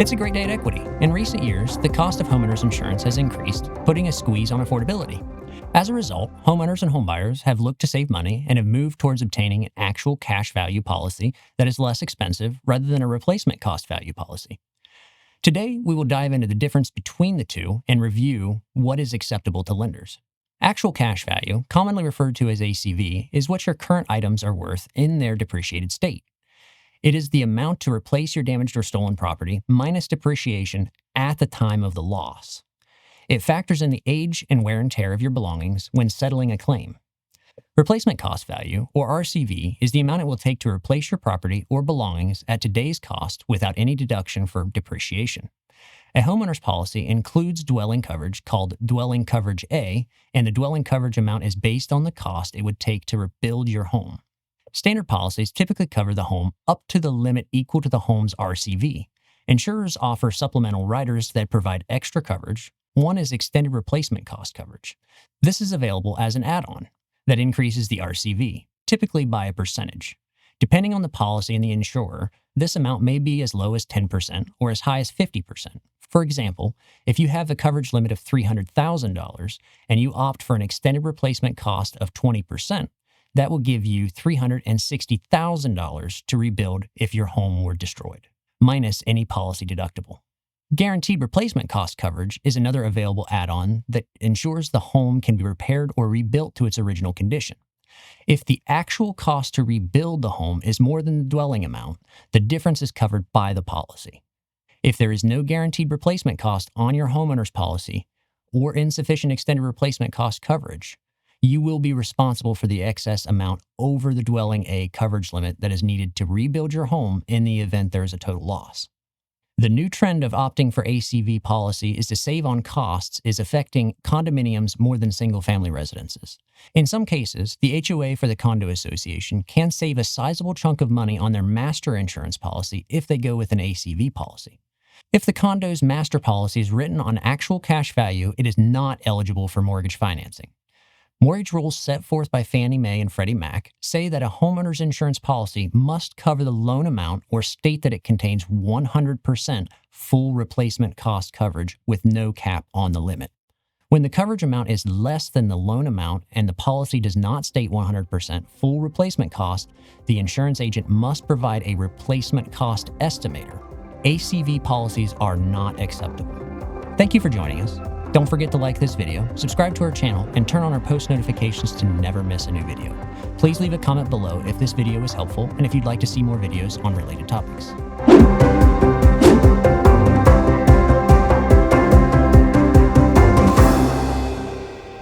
It's a great day at Equity. In recent years, the cost of homeowners insurance has increased, putting a squeeze on affordability. As a result, homeowners and homebuyers have looked to save money and have moved towards obtaining an actual cash value policy that is less expensive rather than a replacement cost value policy. Today, we will dive into the difference between the two and review what is acceptable to lenders. Actual cash value, commonly referred to as ACV, is what your current items are worth in their depreciated state. It is the amount to replace your damaged or stolen property minus depreciation at the time of the loss. It factors in the age and wear and tear of your belongings when settling a claim. Replacement cost value, or RCV, is the amount it will take to replace your property or belongings at today's cost without any deduction for depreciation. A homeowner's policy includes dwelling coverage called Dwelling Coverage A, and the dwelling coverage amount is based on the cost it would take to rebuild your home. Standard policies typically cover the home up to the limit equal to the home's RCV. Insurers offer supplemental riders that provide extra coverage. One is extended replacement cost coverage. This is available as an add-on that increases the RCV, typically by a percentage. Depending on the policy and the insurer, this amount may be as low as 10% or as high as 50%. For example, if you have a coverage limit of $300,000 and you opt for an extended replacement cost of 20%, that will give you $360,000 to rebuild if your home were destroyed, minus any policy deductible. Guaranteed replacement cost coverage is another available add-on that ensures the home can be repaired or rebuilt to its original condition. If the actual cost to rebuild the home is more than the dwelling amount, the difference is covered by the policy. If there is no guaranteed replacement cost on your homeowner's policy or insufficient extended replacement cost coverage, you will be responsible for the excess amount over the dwelling A coverage limit that is needed to rebuild your home in the event there is a total loss. The new trend of opting for ACV policy is to save on costs is affecting condominiums more than single-family residences. In some cases, the HOA for the condo association can save a sizable chunk of money on their master insurance policy if they go with an ACV policy. If the condo's master policy is written on actual cash value, it is not eligible for mortgage financing. Mortgage rules set forth by Fannie Mae and Freddie Mac say that a homeowner's insurance policy must cover the loan amount or state that it contains 100% full replacement cost coverage with no cap on the limit. When the coverage amount is less than the loan amount and the policy does not state 100% full replacement cost, the insurance agent must provide a replacement cost estimator. ACV policies are not acceptable. Thank you for joining us. Don't forget to like this video, subscribe to our channel, and turn on our post notifications to never miss a new video. Please leave a comment below if this video was helpful and if you'd like to see more videos on related topics.